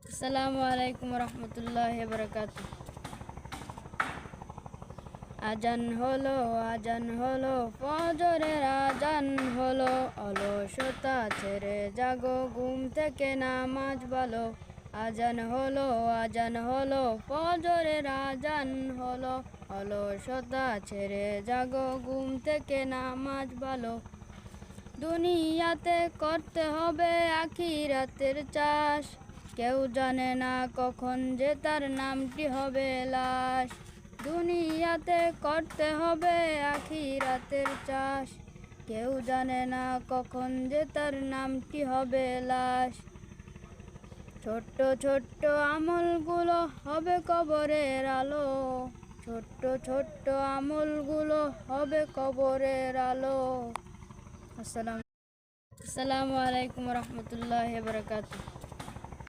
আসসালামু আলাইকুম রহমতুল্লাহি বারাকাতুহু। আজান হলো ফজরের আজান হলো, অলসতা ছেড়ে জাগো, ঘুম থেকে নামাজ ভালো। আজান হলো ফজরের আজান হলো, অলসতা ছেড়ে জাগো, ঘুম থেকে নামাজ ভালো। দুনিয়াতে করতে হবে আখিরাতের চাষ, কেউ জানে না কখন যে তার নামটি হবে লাশ। দুনিয়াতে করতে হবে আখিরাতের চাষ, কেউ জানে না কখন যে তার নামটি হবে লাশ। ছোট্ট ছোট্ট আমলগুলো হবে কবরের আলো, ছোট্ট ছোট্ট আমলগুলো হবে কবরের আলো। আসসালামু আলাইকুম রহমতুল্লাহি বারাকাতুহু।